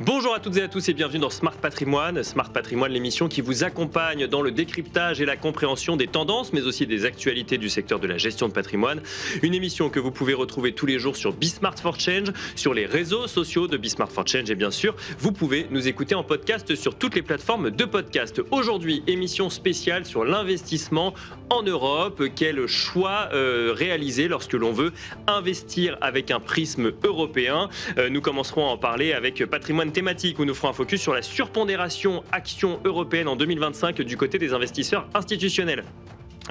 Bonjour à toutes et à tous et bienvenue dans Smart Patrimoine. Smart Patrimoine, l'émission qui vous accompagne dans le décryptage et la compréhension des tendances, mais aussi des actualités du secteur de la gestion de patrimoine. Une émission que vous pouvez retrouver tous les jours sur Bismart for Change, sur les réseaux sociaux de Bismart for Change et bien sûr, vous pouvez nous écouter en podcast sur toutes les plateformes de podcast. Aujourd'hui, émission spéciale sur l'investissement en Europe. Quel choix réaliser lorsque l'on veut investir avec un prisme européen. Nous commencerons à en parler avec Patrimoine thématique où nous ferons un focus sur la surpondération action européenne en 2025 du côté des investisseurs institutionnels.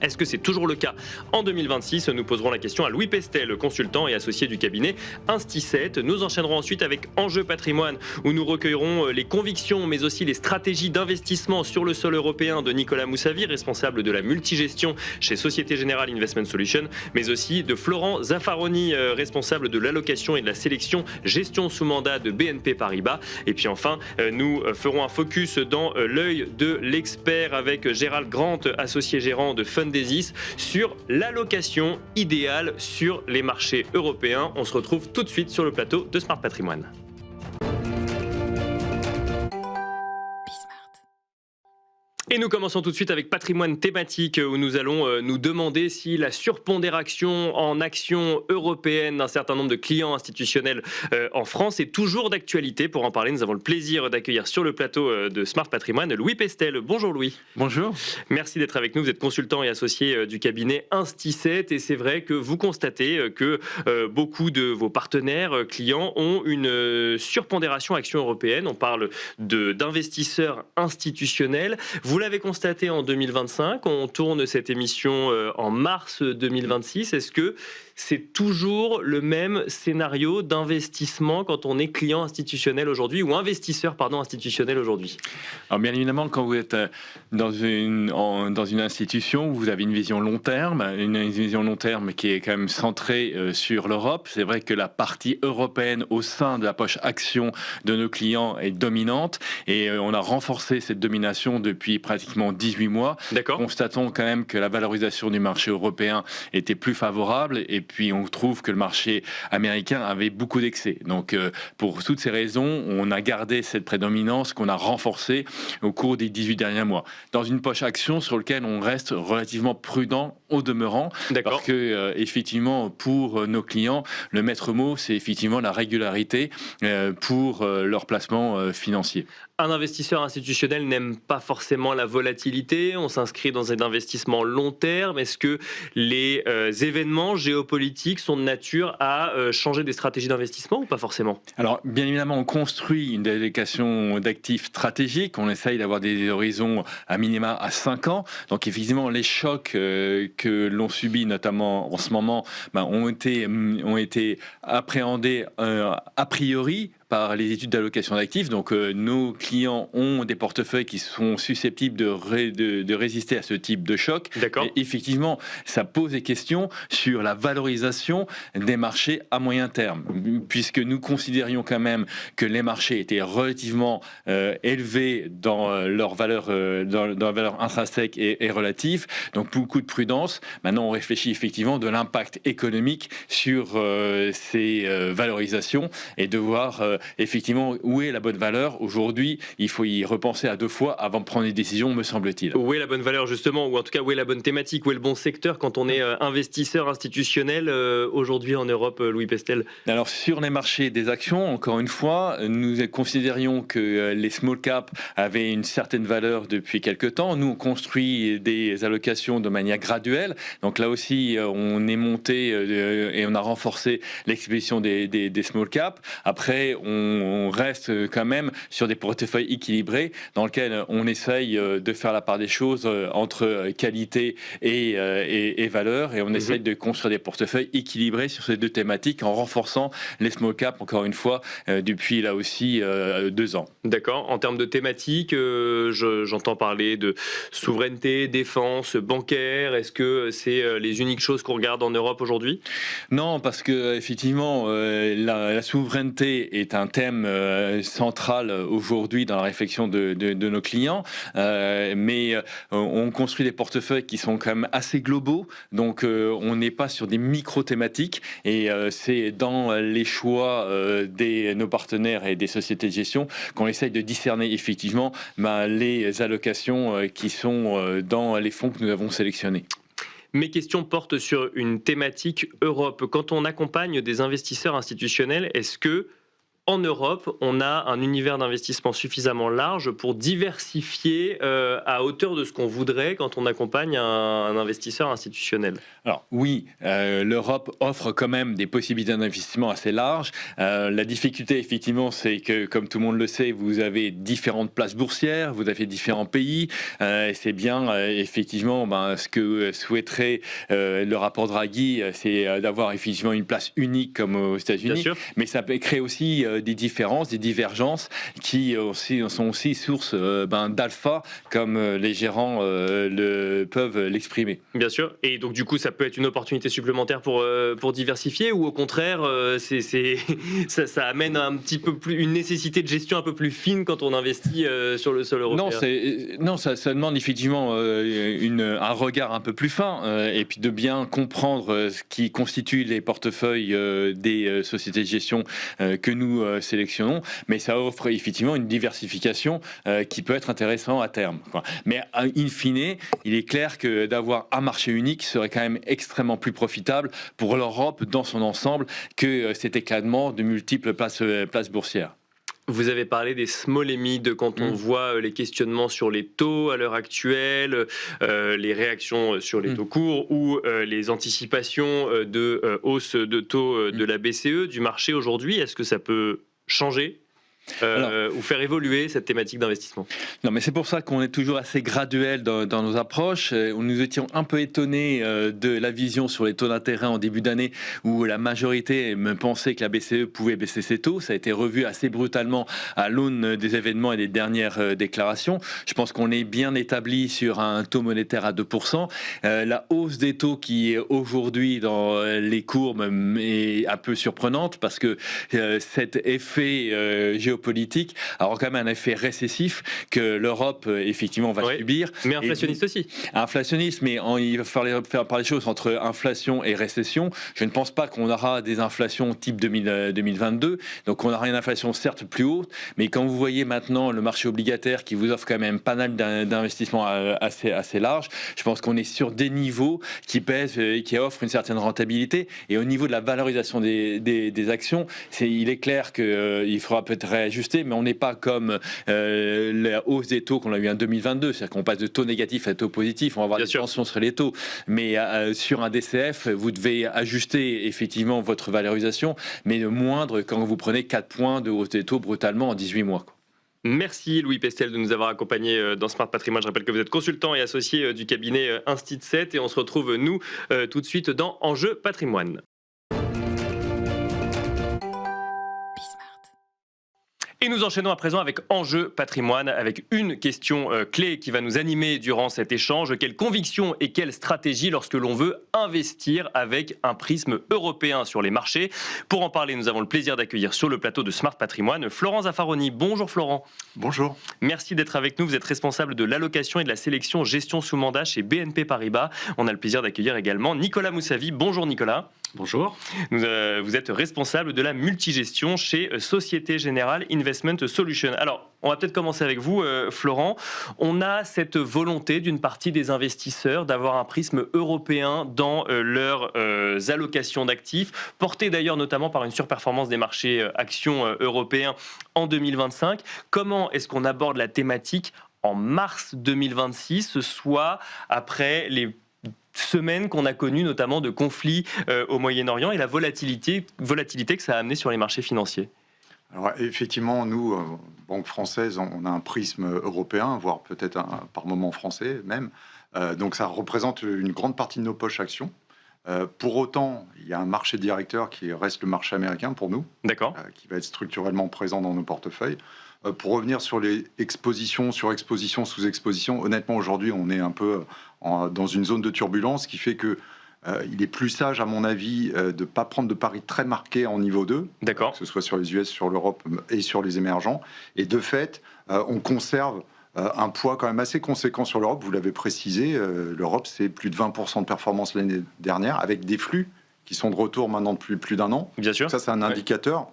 Est-ce que c'est toujours le cas en 2026? Nous poserons la question à Louis Pestel, consultant et associé du cabinet Insti7. Nous enchaînerons ensuite avec Enjeu Patrimoine, où nous recueillerons les convictions, mais aussi les stratégies d'investissement sur le sol européen de Nicolas Moussavi, responsable de la multigestion chez Société Générale Investment Solutions, mais aussi de Florent Zaffaroni, responsable de l'allocation et de la sélection gestion sous mandat de BNP Paribas. Et puis enfin, nous ferons un focus dans l'œil de l'expert avec Gérald Grant, associé gérant de Fundesis, sur l'allocation idéale sur les marchés européens. On se retrouve tout de suite sur le plateau de Smart Patrimoine. Et nous commençons tout de suite avec Patrimoine thématique où nous allons nous demander si la surpondération en actions européennes d'un certain nombre de clients institutionnels en France est toujours d'actualité. Pour en parler, nous avons le plaisir d'accueillir sur le plateau de Smart Patrimoine Louis Pestel. Bonjour Louis. Bonjour. Merci d'être avec nous. Vous êtes consultant et associé du cabinet Insti7 et c'est vrai que vous constatez que beaucoup de vos partenaires clients ont une surpondération actions européennes. On parle d'investisseurs institutionnels. Vous l'avez constaté en 2025, on tourne cette émission en mars 2026. Est-ce que c'est toujours le même scénario d'investissement quand on est client institutionnel aujourd'hui ou investisseur institutionnel aujourd'hui? Alors bien évidemment, quand vous êtes dans une institution, vous avez une vision long terme, qui est quand même centrée sur l'Europe. C'est vrai que la partie européenne au sein de la poche action de nos clients est dominante et on a renforcé cette domination depuis pratiquement 18 mois. D'accord. Constatons quand même que la valorisation du marché européen était plus favorable et puis on trouve que le marché américain avait beaucoup d'excès. Donc pour toutes ces raisons, on a gardé cette prédominance qu'on a renforcée au cours des 18 derniers mois. Dans une poche action sur laquelle on reste relativement prudent au demeurant. D'accord. Parce que effectivement pour nos clients, le maître mot c'est effectivement la régularité pour leur placement financier. Un investisseur institutionnel n'aime pas forcément la volatilité, on s'inscrit dans un investissement long terme. Est-ce que les événements géopolitiques sont de nature à changer des stratégies d'investissement ou pas forcément? Alors bien évidemment on construit une allocation d'actifs stratégiques, on essaye d'avoir des horizons à minima à 5 ans, donc effectivement les chocs que l'on subit notamment en ce moment ont été appréhendés a priori par les études d'allocation d'actifs. Donc nos clients ont des portefeuilles qui sont susceptibles de résister à ce type de choc. D'accord. Et effectivement, ça pose des questions sur la valorisation des marchés à moyen terme, puisque nous considérions quand même que les marchés étaient relativement élevés dans leur valeur intrinsèque et relative. Donc beaucoup de prudence. Maintenant, on réfléchit effectivement de l'impact économique sur ces valorisations et de voir effectivement où est la bonne valeur. Aujourd'hui, il faut y repenser à 2 fois avant de prendre des décisions, me semble-t-il. Où est la bonne valeur justement, ou en tout cas où est la bonne thématique, où est le bon secteur quand on est investisseur institutionnel aujourd'hui en Europe, Louis Pestel? Alors sur les marchés des actions, encore une fois, nous considérions que les small caps avaient une certaine valeur depuis quelques temps. Nous, on construit des allocations de manière graduelle. Donc là aussi, on est monté et on a renforcé l'exposition des small caps. Après, on reste quand même sur des portefeuilles équilibrés dans lesquels on essaye de faire la part des choses entre qualité et valeur, et on essaye de construire des portefeuilles équilibrés sur ces 2 thématiques en renforçant les small caps, encore une fois, depuis là aussi 2 ans. D'accord. En termes de thématiques, j'entends parler de souveraineté, défense, bancaire. Est-ce que c'est les uniques choses qu'on regarde en Europe aujourd'hui? Non, parce que effectivement, la souveraineté est un thème central aujourd'hui dans la réflexion de nos clients, mais on construit des portefeuilles qui sont quand même assez globaux, donc on n'est pas sur des micro-thématiques, et c'est dans les choix de nos partenaires et des sociétés de gestion qu'on essaye de discerner effectivement les allocations qui sont dans les fonds que nous avons sélectionnés. Mes questions portent sur une thématique Europe. Quand on accompagne des investisseurs institutionnels, est-ce que en Europe, on a un univers d'investissement suffisamment large pour diversifier à hauteur de ce qu'on voudrait quand on accompagne un investisseur institutionnel? Alors oui, l'Europe offre quand même des possibilités d'investissement assez larges. La difficulté, effectivement, c'est que, comme tout le monde le sait, vous avez différentes places boursières, vous avez différents pays. C'est bien, effectivement, ce que souhaiterait le rapport Draghi, c'est d'avoir effectivement une place unique comme aux États-Unis. Mais ça peut créer aussi des différences, des divergences qui sont aussi source d'alpha, comme les gérants peuvent l'exprimer. Bien sûr. Et donc du coup, ça peut être une opportunité supplémentaire pour diversifier, ou au contraire, ça amène un petit peu plus une nécessité de gestion un peu plus fine quand on investit sur le sol européen? Non, ça demande effectivement un regard un peu plus fin, et puis de bien comprendre ce qui constitue les portefeuilles des sociétés de gestion que nous sélectionnons, mais ça offre effectivement une diversification qui peut être intéressante à terme. Mais in fine, il est clair que d'avoir un marché unique serait quand même extrêmement plus profitable pour l'Europe dans son ensemble que cet éclatement de multiples places boursières. Vous avez parlé des small et mid, quand on voit les questionnements sur les taux à l'heure actuelle, les réactions sur les taux courts, ou les anticipations de hausse de taux de la BCE, du marché aujourd'hui. Est-ce que ça peut changer ou faire évoluer cette thématique d'investissement? Non, mais c'est pour ça qu'on est toujours assez graduel dans nos approches. Nous étions un peu étonnés de la vision sur les taux d'intérêt en début d'année, où la majorité pensait que la BCE pouvait baisser ses taux. Ça a été revu assez brutalement à l'aune des événements et des dernières déclarations. Je pense qu'on est bien établi sur un taux monétaire à 2%. La hausse des taux qui est aujourd'hui dans les courbes est un peu surprenante, parce que cet effet géopolitique alors quand même un effet récessif que l'Europe effectivement va subir. Mais inflationniste aussi. Inflationniste, mais il va falloir faire parler des choses entre inflation et récession. Je ne pense pas qu'on aura des inflations type 2022, donc on aura une inflation certes plus haute, mais quand vous voyez maintenant le marché obligataire qui vous offre quand même pas mal d'investissements assez large, je pense qu'on est sur des niveaux qui pèsent et qui offrent une certaine rentabilité. Et au niveau de la valorisation des actions, il est clair qu'il faudra peut-être ajuster, mais on n'est pas comme la hausse des taux qu'on a eu en 2022, c'est-à-dire qu'on passe de taux négatifs à taux positifs, on va avoir des tensions sur les taux, mais sur un DCF, vous devez ajuster effectivement votre valorisation, mais moindre quand vous prenez 4 points de hausse des taux brutalement en 18 mois. Merci Louis Pestel de nous avoir accompagnés dans Smart Patrimoine. Je rappelle que vous êtes consultant et associé du cabinet Instit7, et on se retrouve nous tout de suite dans Enjeu Patrimoine. Et nous enchaînons à présent avec Enjeu Patrimoine, avec une question clé qui va nous animer durant cet échange. Quelle conviction et quelle stratégie lorsque l'on veut investir avec un prisme européen sur les marchés? Pour en parler, nous avons le plaisir d'accueillir sur le plateau de Smart Patrimoine Florent Zaffaroni. Bonjour Florent. Bonjour. Merci d'être avec nous. Vous êtes responsable de l'allocation et de la sélection gestion sous mandat chez BNP Paribas. On a le plaisir d'accueillir également Nicolas Moussavi. Bonjour Nicolas. Bonjour. Vous êtes responsable de la multigestion chez Société Générale Investment Solutions. Alors, on va peut-être commencer avec vous, Florent. On a cette volonté d'une partie des investisseurs d'avoir un prisme européen dans leurs allocations d'actifs, portée d'ailleurs notamment par une surperformance des marchés actions européens en 2025. Comment est-ce qu'on aborde la thématique en mars 2026, soit après les semaines qu'on a connues notamment de conflits au Moyen-Orient et la volatilité que ça a amené sur les marchés financiers? Alors effectivement, nous, banque française, on a un prisme européen, voire peut-être par moment français même. Donc ça représente une grande partie de nos poches actions. Pour autant, il y a un marché directeur qui reste le marché américain pour nous, qui va être structurellement présent dans nos portefeuilles. Pour revenir sur les expositions, surexpositions, sous-expositions, honnêtement aujourd'hui on est un peu dans une zone de turbulence qui fait que il est plus sage, à mon avis, de ne pas prendre de paris très marqués en niveau 2, D'accord. que ce soit sur les US, sur l'Europe et sur les émergents. Et de fait, on conserve un poids quand même assez conséquent sur l'Europe. Vous l'avez précisé, l'Europe, c'est plus de 20% de performance l'année dernière, avec des flux qui sont de retour maintenant depuis plus d'un an. Bien sûr. Ça, c'est un indicateur.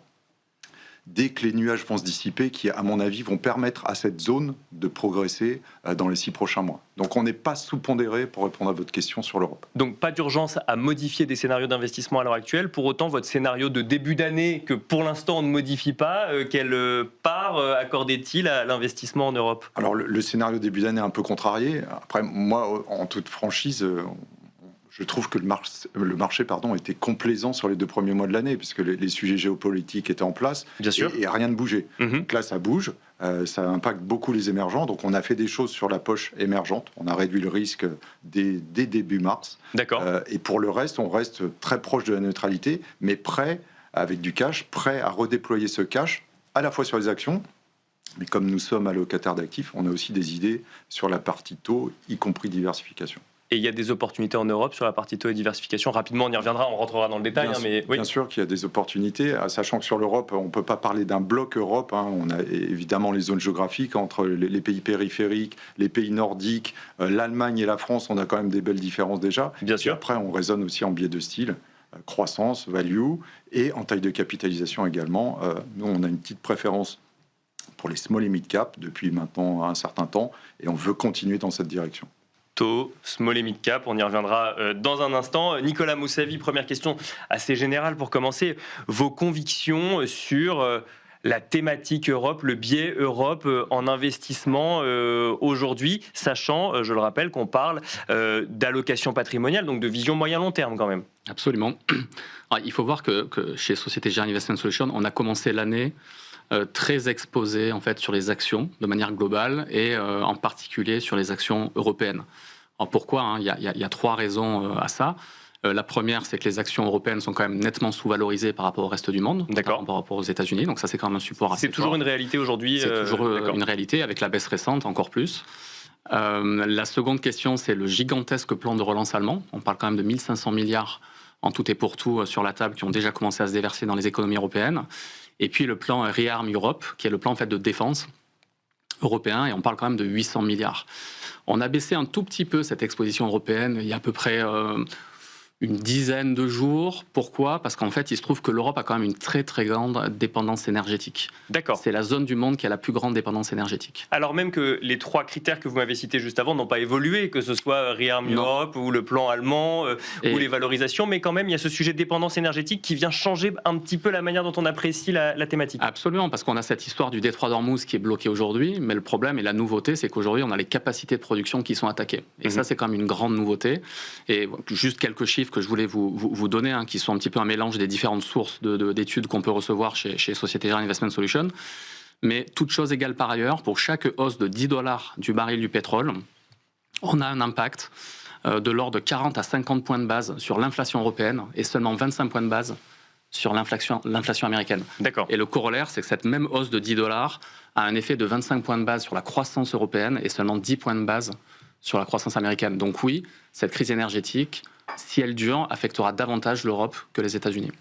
Dès que les nuages vont se dissiper, qui, à mon avis, vont permettre à cette zone de progresser dans les 6 prochains mois. Donc on n'est pas sous-pondéré pour répondre à votre question sur l'Europe. Donc pas d'urgence à modifier des scénarios d'investissement à l'heure actuelle. Pour autant, votre scénario de début d'année, que pour l'instant on ne modifie pas, quelle part accordait-il à l'investissement en Europe ? Alors le scénario début d'année est un peu contrarié. Après, moi, en toute franchise, je trouve que le marché était complaisant sur les 2 premiers mois de l'année, puisque les sujets géopolitiques étaient en place. Bien sûr. Et rien ne bougeait. Donc là, ça bouge, ça impacte beaucoup les émergents. Donc on a fait des choses sur la poche émergente. On a réduit le risque dès début mars. D'accord. Et pour le reste, on reste très proche de la neutralité, mais prêt, avec du cash, prêt à redéployer ce cash, à la fois sur les actions, mais comme nous sommes allocataires d'actifs, on a aussi des idées sur la partie taux, y compris diversification. Et il y a des opportunités en Europe sur la partie taux et diversification. Rapidement, on y reviendra, on rentrera dans le détail. Mais oui. Bien sûr qu'il y a des opportunités, sachant que sur l'Europe, on ne peut pas parler d'un bloc Europe. On a évidemment les zones géographiques entre les pays périphériques, les pays nordiques, l'Allemagne et la France. On a quand même des belles différences déjà. Bien sûr. Et après, on raisonne aussi en biais de style, croissance, value, et en taille de capitalisation également. Nous, on a une petite préférence pour les small et mid cap depuis maintenant un certain temps, et on veut continuer dans cette direction. Taux, small et mid cap, on y reviendra dans un instant. Nicolas Moussavi, première question assez générale pour commencer. Vos convictions sur la thématique Europe, le biais Europe en investissement aujourd'hui, sachant, je le rappelle, qu'on parle d'allocation patrimoniale, donc de vision moyen-long terme quand même. Absolument. Alors, il faut voir que chez Société Générale Investment Solutions, on a commencé l'année très exposé en fait sur les actions de manière globale et en particulier sur les actions européennes. Alors pourquoi ? Il y a 3 raisons à ça. La première, c'est que les actions européennes sont quand même nettement sous-valorisées par rapport au reste du monde, par rapport aux États-Unis. Donc ça, c'est quand même un support assez fort. C'est toujours une réalité aujourd'hui. C'est toujours une réalité, avec la baisse récente encore plus. La seconde question, c'est le gigantesque plan de relance allemand. On parle quand même de 1500 milliards en tout et pour tout sur la table qui ont déjà commencé à se déverser dans les économies européennes. Et puis le plan Rearm Europe, qui est le plan en fait, de défense européen, et on parle quand même de 800 milliards. On a baissé un tout petit peu cette exposition européenne il y a à peu près une dizaine de jours. Pourquoi ? Parce qu'en fait, il se trouve que l'Europe a quand même une très très grande dépendance énergétique. D'accord. C'est la zone du monde qui a la plus grande dépendance énergétique. Alors même que les 3 critères que vous m'avez cités juste avant n'ont pas évolué, que ce soit Rearm Europe ou le plan allemand ou les valorisations, mais quand même il y a ce sujet de dépendance énergétique qui vient changer un petit peu la manière dont on apprécie la thématique. Absolument, parce qu'on a cette histoire du détroit d'Ormuz qui est bloqué aujourd'hui, mais le problème et la nouveauté, c'est qu'aujourd'hui on a les capacités de production qui sont attaquées. Et ça, c'est quand même une grande nouveauté. Et juste quelques chiffres que je voulais vous donner, qui sont un petit peu un mélange des différentes sources d'études qu'on peut recevoir chez Société Générale Investment Solutions. Mais toute chose égale par ailleurs, pour chaque hausse de $10 du baril du pétrole, on a un impact de l'ordre de 40 à 50 points de base sur l'inflation européenne et seulement 25 points de base sur l'inflation américaine. D'accord. Et le corollaire, c'est que cette même hausse de $10 a un effet de 25 points de base sur la croissance européenne et seulement 10 points de base sur la croissance américaine. Donc oui, cette crise énergétique, si elle dure, affectera davantage l'Europe que les États-Unis.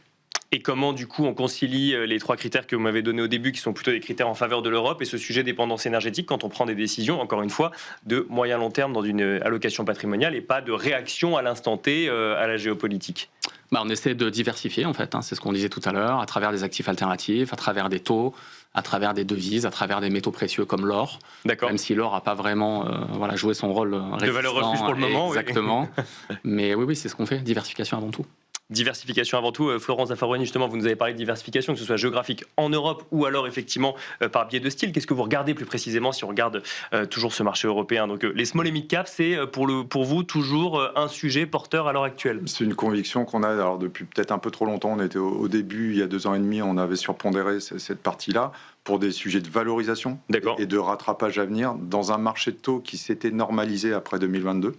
Et comment, du coup, on concilie les 3 critères que vous m'avez donnés au début, qui sont plutôt des critères en faveur de l'Europe, et ce sujet dépendance énergétique, quand on prend des décisions, encore une fois, de moyen-long terme dans une allocation patrimoniale, et pas de réaction à l'instant T à la géopolitique ? On essaie de diversifier, en fait, c'est ce qu'on disait tout à l'heure, à travers des actifs alternatifs, à travers des taux, à travers des devises, à travers des métaux précieux comme l'or. D'accord. Même si l'or n'a pas vraiment joué son rôle de valeur refuge pour le moment. Exactement. Oui. Mais oui, c'est ce qu'on fait, diversification avant tout. Diversification avant tout. Florence Zaffaroni, justement, vous nous avez parlé de diversification, que ce soit géographique en Europe ou alors effectivement par biais de style. Qu'est-ce que vous regardez plus précisément si on regarde toujours ce marché européen ? Donc les small et mid cap, c'est pour vous toujours un sujet porteur à l'heure actuelle ? C'est une conviction qu'on a alors, depuis peut-être un peu trop longtemps. On était au début, il y a 2 ans et demi, on avait surpondéré cette partie-là pour des sujets de valorisation et de rattrapage à venir dans un marché de taux qui s'était normalisé après 2022.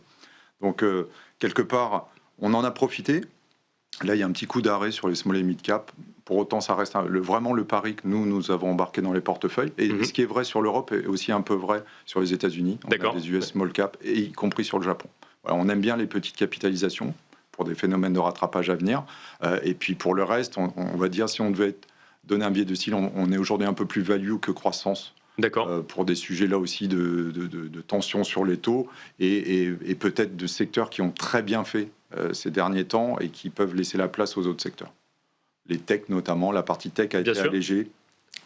Donc quelque part, on en a profité. Là, il y a un petit coup d'arrêt sur les small et mid cap. Pour autant, ça reste vraiment le pari que nous avons embarqué dans les portefeuilles. Et ce qui est vrai sur l'Europe est aussi un peu vrai sur les États-Unis. On a des US small cap, et y compris sur le Japon. Voilà, on aime bien les petites capitalisations pour des phénomènes de rattrapage à venir. Et puis pour le reste, on va dire, si on devait donner un biais de style, on est aujourd'hui un peu plus value que croissance. D'accord. Pour des sujets là aussi de tension sur les taux et peut-être de secteurs qui ont très bien fait ces derniers temps et qui peuvent laisser la place aux autres secteurs. Les techs notamment, la partie tech a été allégée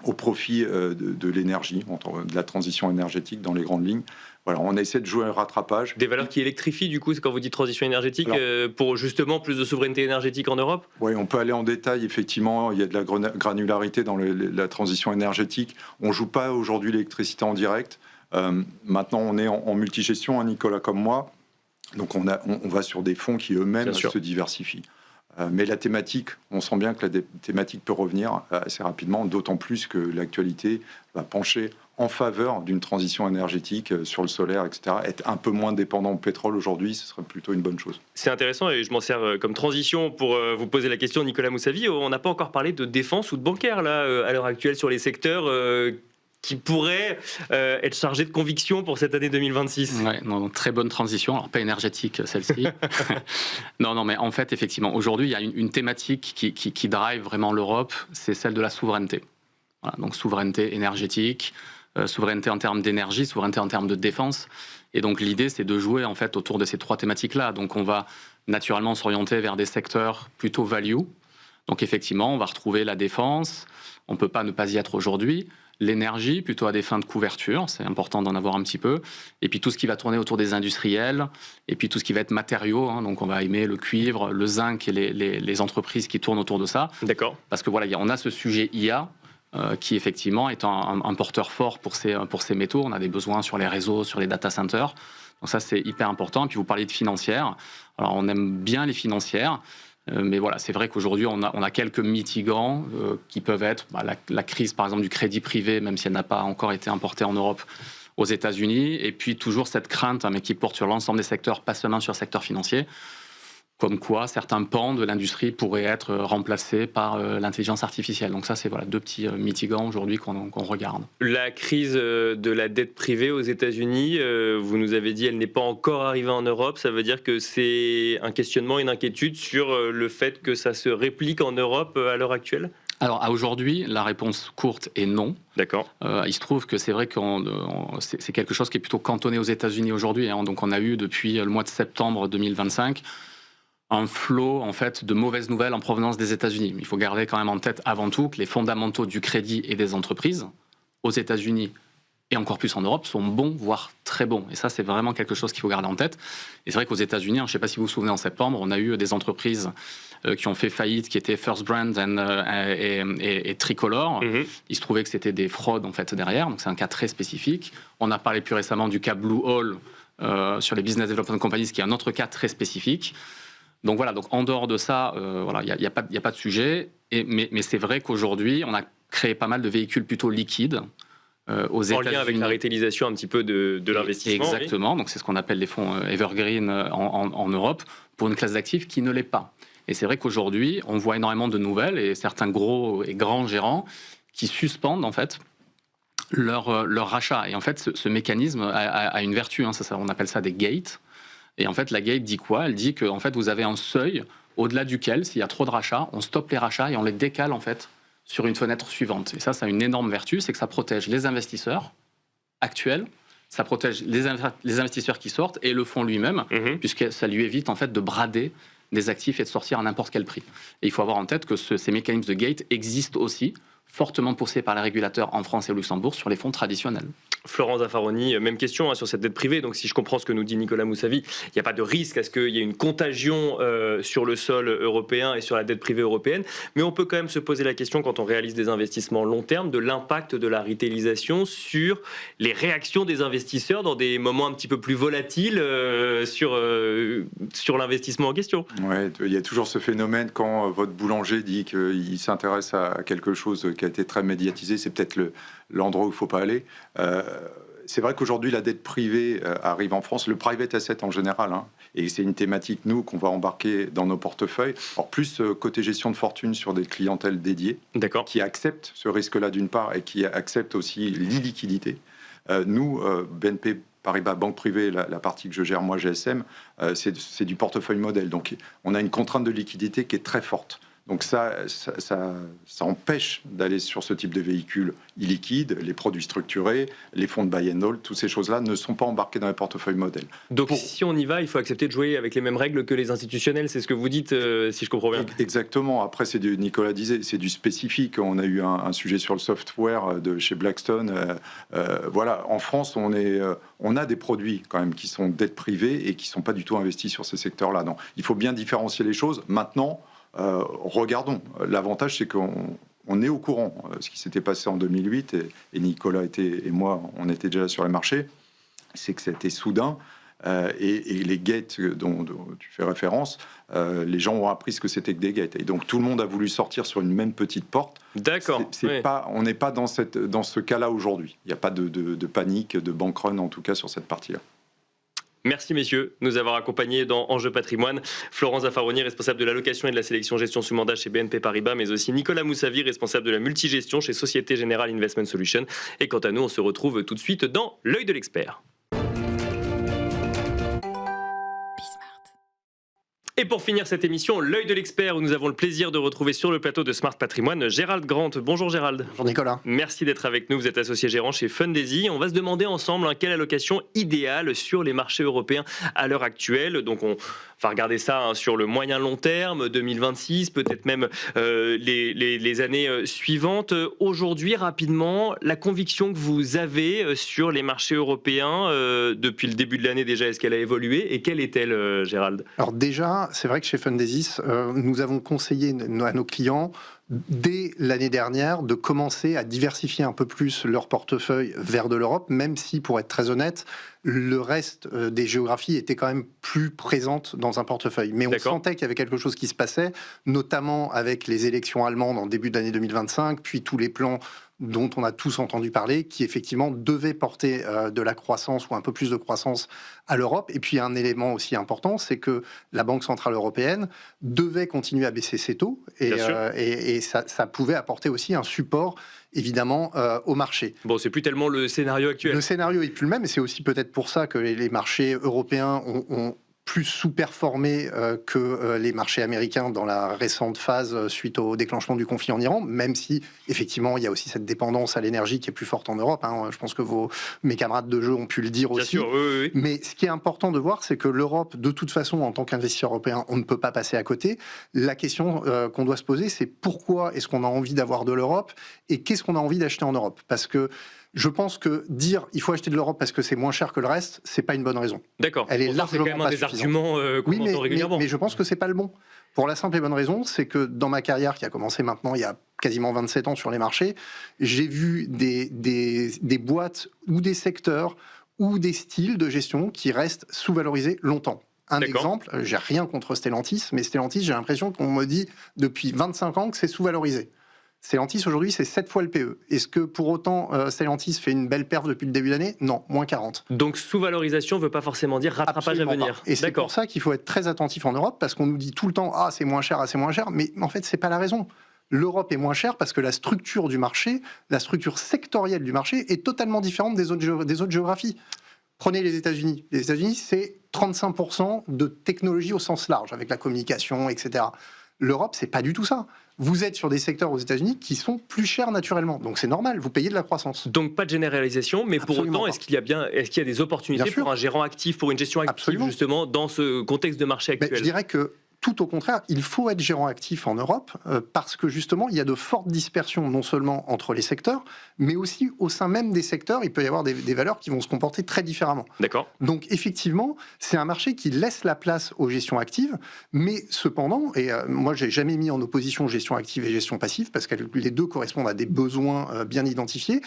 au profit de l'énergie, de la transition énergétique dans les grandes lignes. Voilà, on essaie de jouer un rattrapage. Des valeurs qui électrifient, du coup, c'est quand vous dites transition énergétique, pour justement plus de souveraineté énergétique en Europe? Oui, on peut aller en détail, effectivement, il y a de la granularité dans la transition énergétique. On ne joue pas aujourd'hui l'électricité en direct. Maintenant, on est en multigestion, hein, Nicolas comme moi. Donc on va sur des fonds qui eux-mêmes se diversifient. Mais la thématique, on sent bien que la thématique peut revenir assez rapidement, d'autant plus que l'actualité va pencher en faveur d'une transition énergétique sur le solaire, etc. Être un peu moins dépendant au pétrole aujourd'hui, ce serait plutôt une bonne chose. C'est intéressant et je m'en sers comme transition pour vous poser la question, Nicolas Moussavi. On n'a pas encore parlé de défense ou de bancaire là, à l'heure actuelle sur les secteurs qui pourraient être chargés de conviction pour cette année 2026. Ouais, non, très bonne transition, alors pas énergétique celle-ci. non, mais en fait, effectivement, aujourd'hui, il y a une thématique qui drive vraiment l'Europe, c'est celle de la souveraineté. Voilà, donc souveraineté énergétique, souveraineté en termes d'énergie, souveraineté en termes de défense. Et donc l'idée, c'est de jouer en fait autour de ces trois thématiques-là. Donc on va naturellement s'orienter vers des secteurs plutôt value. Donc effectivement, on va retrouver la défense, on ne peut pas ne pas y être aujourd'hui. L'énergie, plutôt à des fins de couverture, c'est important d'en avoir un petit peu. Et puis tout ce qui va tourner autour des industriels, et puis tout ce qui va être matériaux. Hein, donc on va aimer le cuivre, le zinc et les entreprises qui tournent autour de ça. D'accord. Parce que voilà, on a ce sujet IA qui effectivement est un porteur fort pour ces métaux. On a des besoins sur les réseaux, sur les data centers. Donc ça, c'est hyper important. Et puis vous parliez de financières. Alors on aime bien les financières. Mais voilà, c'est vrai qu'aujourd'hui, on a quelques mitigants qui peuvent être la crise, par exemple, du crédit privé, même si elle n'a pas encore été importée en Europe, aux États-Unis. Et puis toujours cette crainte, mais qui porte sur l'ensemble des secteurs, pas seulement sur le secteur financier, comme quoi certains pans de l'industrie pourraient être remplacés par l'intelligence artificielle. Donc ça, c'est deux petits mitigants aujourd'hui qu'on regarde. La crise de la dette privée aux États-Unis, vous nous avez dit, elle n'est pas encore arrivée en Europe. Ça veut dire que c'est un questionnement, une inquiétude sur le fait que ça se réplique en Europe à l'heure actuelle? Alors, à aujourd'hui, la réponse courte est non. D'accord. Il se trouve que c'est vrai que c'est quelque chose qui est plutôt cantonné aux États-Unis aujourd'hui. Hein. Donc, on a eu depuis le mois de septembre 2025 un flot en fait de mauvaises nouvelles en provenance des États-Unis. Il faut garder quand même en tête avant tout que les fondamentaux du crédit et des entreprises aux États-Unis et encore plus en Europe sont bons, voire très bons. Et ça, c'est vraiment quelque chose qu'il faut garder en tête. Et c'est vrai qu'aux États-Unis, je ne sais pas si vous vous souvenez, en septembre, on a eu des entreprises qui ont fait faillite, qui étaient First Brands et Tricolor. Mm-hmm. Il se trouvait que c'était des fraudes en fait derrière, donc c'est un cas très spécifique. On a parlé plus récemment du cas Blue Hole sur les Business Development Companies, qui est un autre cas très spécifique. Donc voilà, donc en dehors de ça, il n'y a pas de sujet. Mais c'est vrai qu'aujourd'hui, on a créé pas mal de véhicules plutôt liquides aux États-Unis. En lien avec la retaillisation un petit peu de l'investissement. Exactement, oui. Donc c'est ce qu'on appelle les fonds Evergreen en Europe, pour une classe d'actifs qui ne l'est pas. Et c'est vrai qu'aujourd'hui, on voit énormément de nouvelles et certains gros et grands gérants qui suspendent en fait leur rachat. Et en fait, ce mécanisme a une vertu, hein, on appelle ça des gates. Et en fait, la gate dit quoi? Elle dit que en fait, vous avez un seuil au-delà duquel, s'il y a trop de rachats, on stoppe les rachats et on les décale en fait sur une fenêtre suivante. Et ça a une énorme vertu, c'est que ça protège les investisseurs actuels, ça protège les investisseurs qui sortent et le fonds lui-même, puisque ça lui évite en fait de brader des actifs et de sortir à n'importe quel prix. Et il faut avoir en tête que ces mécanismes de gate existent aussi, fortement poussés par les régulateurs en France et au Luxembourg sur les fonds traditionnels. Florent Zaffaroni, même question sur cette dette privée. Donc si je comprends ce que nous dit Nicolas Moussavi, il n'y a pas de risque à ce qu'il y ait une contagion sur le sol européen et sur la dette privée européenne. Mais on peut quand même se poser la question, quand on réalise des investissements long terme, de l'impact de la retailisation sur les réactions des investisseurs dans des moments un petit peu plus volatiles sur l'investissement en question. Ouais, il y a toujours ce phénomène quand votre boulanger dit qu'il s'intéresse à quelque chose qui a été très médiatisé, c'est peut-être l'endroit où il ne faut pas aller. C'est vrai qu'aujourd'hui, la dette privée arrive en France, le private asset en général, hein, et c'est une thématique, nous, qu'on va embarquer dans nos portefeuilles. Alors, plus côté gestion de fortune sur des clientèles dédiées, qui acceptent ce risque-là d'une part, et qui acceptent aussi l'illiquidité. Nous, BNP Paribas Banque Privée, la partie que je gère moi, GSM, c'est du portefeuille modèle. Donc on a une contrainte de liquidité qui est très forte. Donc ça empêche d'aller sur ce type de véhicules illiquides, les produits structurés, les fonds de buy and hold, toutes ces choses-là ne sont pas embarquées dans les portefeuilles modèles. Donc si on y va, il faut accepter de jouer avec les mêmes règles que les institutionnels, c'est ce que vous dites, si je comprends bien. Exactement. Après, Nicolas disait, c'est du spécifique. On a eu un sujet sur le software de chez Blackstone. Voilà, en France, on a des produits quand même qui sont dettes privées et qui ne sont pas du tout investis sur ces secteurs-là. Donc, il faut bien différencier les choses. Maintenant, regardons. L'avantage, c'est qu'on est au courant. Ce qui s'était passé en 2008, et Nicolas et moi, on était déjà sur les marchés, c'est que c'était soudain. Et les gates dont tu fais référence, les gens ont appris ce que c'était que des gates. Et donc tout le monde a voulu sortir sur une même petite porte. D'accord. Oui. On n'est pas dans ce cas-là aujourd'hui. Il n'y a pas de panique, de bank run en tout cas sur cette partie-là. Merci messieurs de nous avoir accompagnés dans Enjeu Patrimoine. Florent Zaffaroni, responsable de l'allocation et de la sélection gestion sous mandat chez BNP Paribas, mais aussi Nicolas Moussavi, responsable de la multigestion chez Société Générale Investment Solutions. Et quant à nous, on se retrouve tout de suite dans l'œil de l'expert. Et pour finir cette émission, l'œil de l'expert, où nous avons le plaisir de retrouver sur le plateau de Smart Patrimoine Gérald Grant. Bonjour Gérald. Bonjour Nicolas. Merci d'être avec nous, vous êtes associé gérant chez Fundesi. On va se demander ensemble quelle allocation idéale sur les marchés européens à l'heure actuelle. Donc on va regarder ça sur le moyen long terme, 2026, peut-être même les années suivantes. Aujourd'hui, rapidement, la conviction que vous avez sur les marchés européens depuis le début de l'année déjà, est-ce qu'elle a évolué et quelle est-elle, Gérald ? Alors déjà, c'est vrai que chez Fundesis, nous avons conseillé à nos clients dès l'année dernière de commencer à diversifier un peu plus leur portefeuille vers de l'Europe, même si, pour être très honnête, le reste des géographies était quand même plus présente dans un portefeuille. Mais on sentait qu'il y avait quelque chose qui se passait, notamment avec les élections allemandes en début d'année 2025, puis tous les plans dont on a tous entendu parler, qui effectivement devaient porter de la croissance ou un peu plus de croissance à l'Europe. Et puis un élément aussi important, c'est que la Banque Centrale Européenne devait continuer à baisser ses taux, et ça pouvait apporter aussi un support évidemment au marché. Bon, c'est plus tellement le scénario actuel. Le scénario est plus le même, et c'est aussi peut-être pour ça que les marchés européens ont plus sous-performé que les marchés américains dans la récente phase suite au déclenchement du conflit en Iran, même si effectivement il y a aussi cette dépendance à l'énergie qui est plus forte en Europe. Je pense que mes camarades de jeu ont pu le dire aussi. Bien sûr, oui. Mais ce qui est important de voir, c'est que l'Europe, de toute façon, en tant qu'investisseur européen, on ne peut pas passer à côté. La question qu'on doit se poser, c'est pourquoi est-ce qu'on a envie d'avoir de l'Europe et qu'est-ce qu'on a envie d'acheter en Europe ? Parce que je pense que dire il faut acheter de l'Europe parce que c'est moins cher que le reste, c'est pas une bonne raison. D'accord. Elle est largement c'est quand même un des arguments qu'on entend régulièrement. Mais je pense que c'est pas le bon. Pour la simple et bonne raison, c'est que dans ma carrière qui a commencé maintenant il y a quasiment 27 ans sur les marchés, j'ai vu des boîtes ou des secteurs ou des styles de gestion qui restent sous-valorisés longtemps. Un exemple, j'ai rien contre Stellantis, mais Stellantis, j'ai l'impression qu'on me dit depuis 25 ans que c'est sous-valorisé. Stellantis, aujourd'hui, c'est 7 fois le PE. Est-ce que pour autant, Stellantis fait une belle perf depuis le début de l'année ? Non, moins 40. Donc sous-valorisation ne veut pas forcément dire rattrapage à venir. Et c'est pour ça qu'il faut être très attentif en Europe, parce qu'on nous dit tout le temps « Ah, c'est moins cher, mais en fait, c'est pas la raison. L'Europe est moins chère parce que la structure du marché, la structure sectorielle du marché est totalement différente des autres géographies. Prenez les États-Unis. Les États-Unis, c'est 35% de technologie au sens large, avec la communication, etc. L'Europe, c'est pas du tout ça. Vous êtes sur des secteurs aux États-Unis qui sont plus chers naturellement. Donc c'est normal, vous payez de la croissance. Donc pas de généralisation, mais Absolument pour autant, est-ce qu'il y a des opportunités pour un gérant actif, pour une gestion active, Absolument. Justement, dans ce contexte de marché actuel ? Je dirais que tout au contraire, il faut être gérant actif en Europe parce que justement, il y a de fortes dispersions non seulement entre les secteurs, mais aussi au sein même des secteurs, il peut y avoir des valeurs qui vont se comporter très différemment. D'accord. Donc effectivement, c'est un marché qui laisse la place aux gestions actives, mais cependant, et moi j'ai jamais mis en opposition gestion active et gestion passive parce que les deux correspondent à des besoins bien identifiés.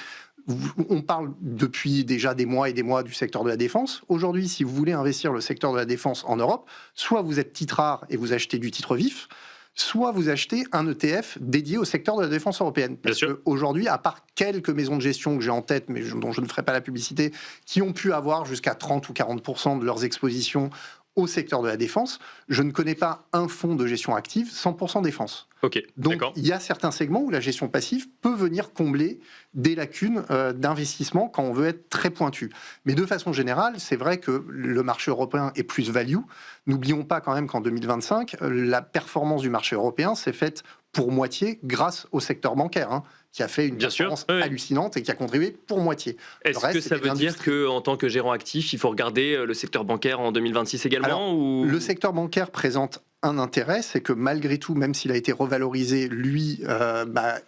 On parle depuis déjà des mois et des mois du secteur de la défense. Aujourd'hui, si vous voulez investir le secteur de la défense en Europe, soit vous êtes titrard et vous achetez du titre vif, soit vous achetez un ETF dédié au secteur de la défense européenne. Parce qu'aujourd'hui, à part quelques maisons de gestion que j'ai en tête, mais dont je ne ferai pas la publicité, qui ont pu avoir jusqu'à 30 ou 40% de leurs expositions au secteur de la défense. Je ne connais pas un fonds de gestion active 100% défense. Ok, Donc, d'accord. il y a certains segments où la gestion passive peut venir combler des lacunes d'investissement quand on veut être très pointu. Mais de façon générale, c'est vrai que le marché européen est plus value. N'oublions pas quand même qu'en 2025, la performance du marché européen s'est faite pour moitié grâce au secteur bancaire, qui a fait une performance hallucinante et qui a contribué pour moitié. Est-ce que ça veut dire qu'en tant que gérant actif, il faut regarder le secteur bancaire en 2026 également? Alors, le secteur bancaire présente un intérêt, c'est que malgré tout, même s'il a été revalorisé, lui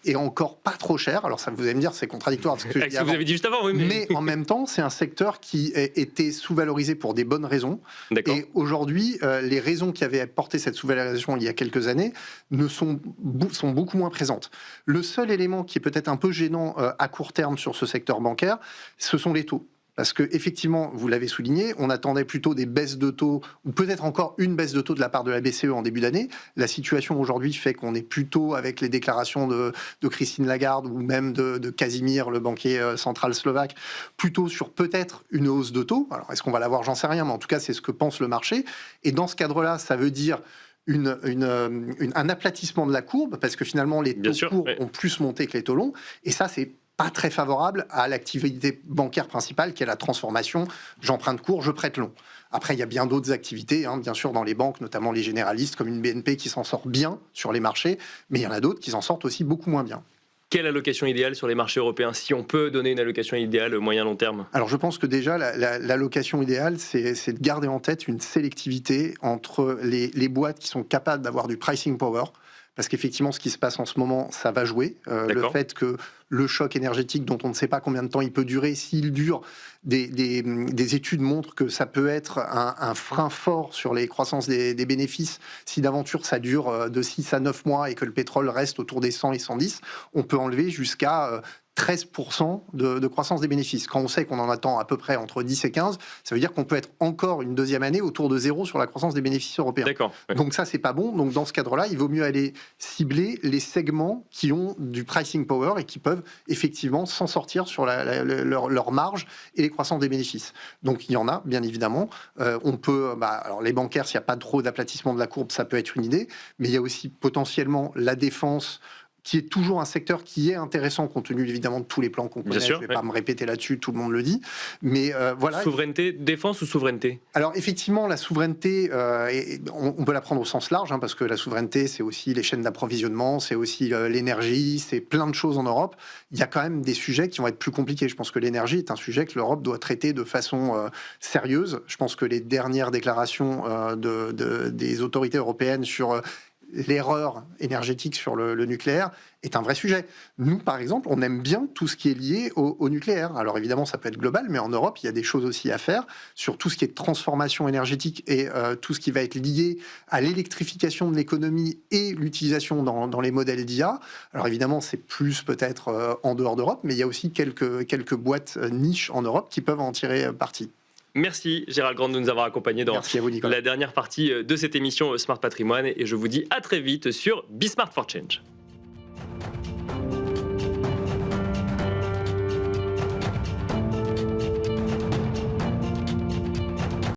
est encore pas trop cher. Alors ça, vous allez me dire, c'est contradictoire avec ce que je dis avant. Vous avez dit juste avant, oui. Mais en même temps, c'est un secteur qui était sous-valorisé pour des bonnes raisons. Et aujourd'hui, les raisons qui avaient porté cette sous-valorisation il y a quelques années sont beaucoup moins présentes. Le seul élément qui est peut-être un peu gênant à court terme sur ce secteur bancaire, ce sont les taux. Parce que effectivement, vous l'avez souligné, on attendait plutôt des baisses de taux, ou peut-être encore une baisse de taux de la part de la BCE en début d'année. La situation aujourd'hui fait qu'on est plutôt avec les déclarations de Christine Lagarde ou même de Casimir, le banquier central slovaque, plutôt sur peut-être une hausse de taux. Alors est-ce qu'on va l'avoir? J'en sais rien, mais en tout cas c'est ce que pense le marché. Et dans ce cadre-là, ça veut dire un aplatissement de la courbe, parce que finalement les taux courts ont plus monté que les taux longs. Et ça, c'est pas très favorable à l'activité bancaire principale qui est la transformation. J'emprunte court, je prête long. Après, il y a bien d'autres activités, bien sûr, dans les banques, notamment les généralistes, comme une BNP qui s'en sort bien sur les marchés, mais il y en a d'autres qui s'en sortent aussi beaucoup moins bien. Quelle allocation idéale sur les marchés européens, si on peut donner une allocation idéale moyen-long terme? Alors je pense que déjà, l'allocation idéale, c'est de garder en tête une sélectivité entre les boîtes qui sont capables d'avoir du pricing power, parce qu'effectivement, ce qui se passe en ce moment, ça va jouer. Le fait que le choc énergétique, dont on ne sait pas combien de temps il peut durer, s'il dure, des études montrent que ça peut être un frein fort sur les croissances des bénéfices. Si d'aventure ça dure de 6 à 9 mois et que le pétrole reste autour des 100 et 110, on peut enlever jusqu'à 13% de croissance des bénéfices. Quand on sait qu'on en attend à peu près entre 10 et 15, ça veut dire qu'on peut être encore une deuxième année autour de zéro sur la croissance des bénéfices européens. Donc ça, c'est pas bon. Donc dans ce cadre-là, il vaut mieux aller cibler les segments qui ont du pricing power et qui peuvent effectivement s'en sortir sur leur marge et les croissances des bénéfices. Donc il y en a, bien évidemment. On peut, alors les bancaires, s'il n'y a pas trop d'aplatissement de la courbe, ça peut être une idée. Mais il y a aussi potentiellement la défense, qui est toujours un secteur qui est intéressant compte tenu évidemment de tous les plans qu'on connaît. Je ne vais pas me répéter là-dessus, tout le monde le dit. Mais voilà. Souveraineté, défense ou souveraineté? Alors effectivement, la souveraineté, on peut la prendre au sens large, parce que la souveraineté, c'est aussi les chaînes d'approvisionnement, c'est aussi l'énergie, c'est plein de choses en Europe. Il y a quand même des sujets qui vont être plus compliqués. Je pense que l'énergie est un sujet que l'Europe doit traiter de façon sérieuse. Je pense que les dernières déclarations des autorités européennes sur l'erreur énergétique sur le nucléaire est un vrai sujet. Nous, par exemple, on aime bien tout ce qui est lié au nucléaire. Alors évidemment, ça peut être global, mais en Europe, il y a des choses aussi à faire sur tout ce qui est transformation énergétique et tout ce qui va être lié à l'électrification de l'économie et l'utilisation dans les modèles d'IA. Alors évidemment, c'est plus peut-être en dehors d'Europe, mais il y a aussi quelques boîtes niches en Europe qui peuvent en tirer parti. Merci Gérald Grant de nous avoir accompagnés dans vous, la dernière partie de cette émission Smart Patrimoine et je vous dis à très vite sur Be Smart for Change.